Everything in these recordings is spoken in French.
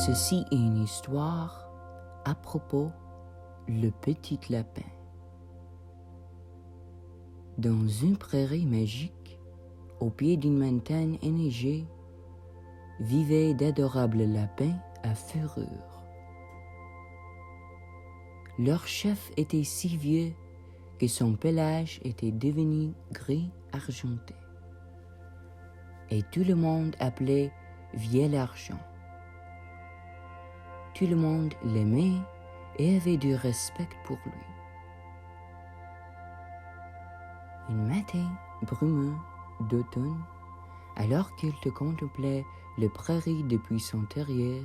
Ceci est une histoire à propos le petit lapin. Dans une prairie magique, au pied d'une montagne enneigée, vivaient d'adorables lapins à fourrure. Leur chef était si vieux que son pelage était devenu gris argenté. Et tout le monde appelait Vieux l'argent. Tout le monde l'aimait et avait du respect pour lui. Un matin brumeux d'automne, alors qu'il contemplait les prairies depuis son terrier,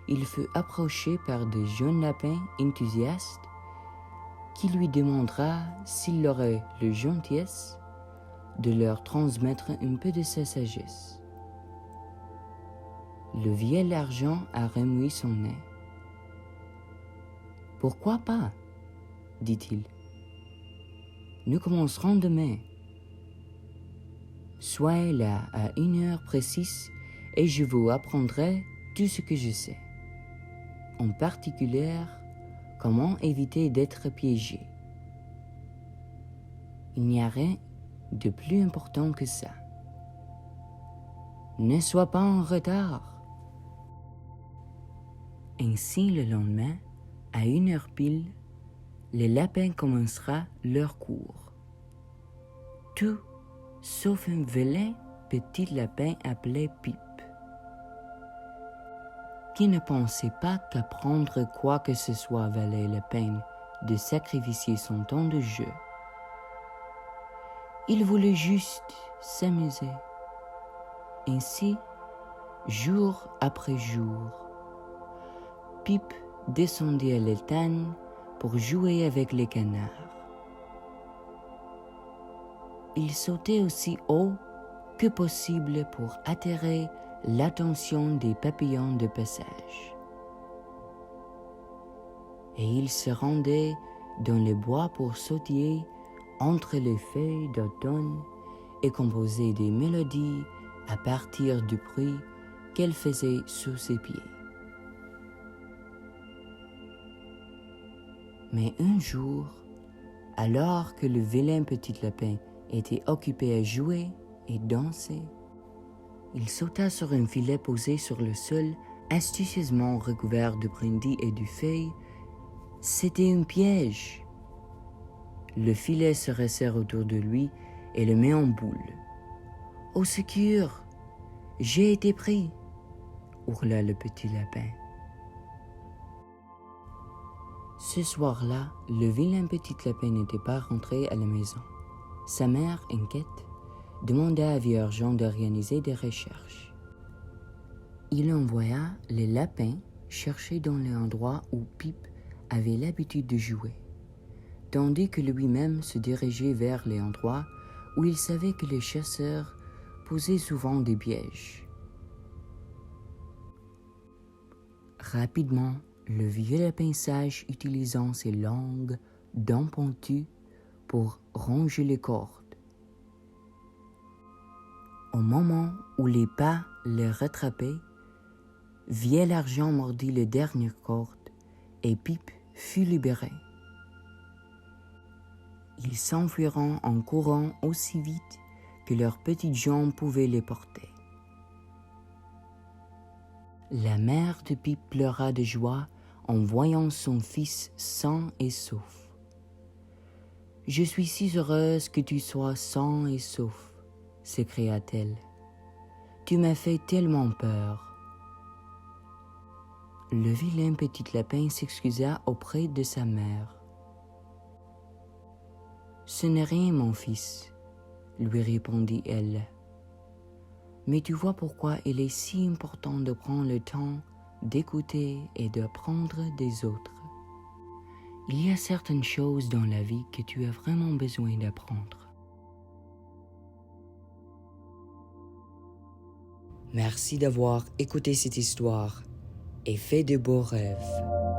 il fut approché par de jeunes lapins enthousiastes qui lui demandera s'il aurait la gentillesse de leur transmettre un peu de sa sagesse. Le vieux l'argent a remué son nez. « Pourquoi pas ?» dit-il. « Nous commencerons demain. Soyez là à 1 heure précise et je vous apprendrai tout ce que je sais. En particulier, comment éviter d'être piégé. Il n'y a rien de plus important que ça. Ne sois pas en retard. » Ainsi, le lendemain, à 1 heure pile, les lapins commencera leur cours. Tout sauf un vilain petit lapin appelé Pipe, qui ne pensait pas qu'apprendre quoi que ce soit valait la peine de sacrifier son temps de jeu. Il voulait juste s'amuser. Ainsi, jour après jour, Pipe descendait à l'étang pour jouer avec les canards. Il sautait aussi haut que possible pour attirer l'attention des papillons de passage. Et il se rendait dans les bois pour sautiller entre les feuilles d'automne et composer des mélodies à partir du bruit qu'elle faisait sous ses pieds. Mais un jour, alors que le vilain petit lapin était occupé à jouer et danser, il sauta sur un filet posé sur le sol, astucieusement recouvert de brindilles et de feuilles. C'était un piège. Le filet se resserre autour de lui et le met en boule. « Au secours! J'ai été pris !» hurla le petit lapin. Ce soir-là, le vilain petit lapin n'était pas rentré à la maison. Sa mère, inquiète, demanda à Vieux Argent d'organiser des recherches. Il envoya les lapins chercher dans l'endroit où Pipe avait l'habitude de jouer, tandis que lui-même se dirigeait vers les endroits où il savait que les chasseurs posaient souvent des pièges. Rapidement, le vieux lapin sage utilisant ses longues dents pointues pour ronger les cordes. Au moment où les pas les rattrapaient, Vieux l'argent mordit les dernières cordes et Pipe fut libéré. Ils s'enfuiront en courant aussi vite que leurs petites jambes pouvaient les porter. La mère de Pipe pleura de joie en voyant son fils sain et sauf. « Je suis si heureuse que tu sois sain et sauf, » s'écria-t-elle. « Tu m'as fait tellement peur. » Le vilain petit lapin s'excusa auprès de sa mère. « Ce n'est rien, mon fils, » lui répondit-elle. « Mais tu vois pourquoi il est si important de prendre le temps d'écouter et d'apprendre des autres. Il y a certaines choses dans la vie que tu as vraiment besoin d'apprendre. » Merci d'avoir écouté cette histoire et fait de beaux rêves.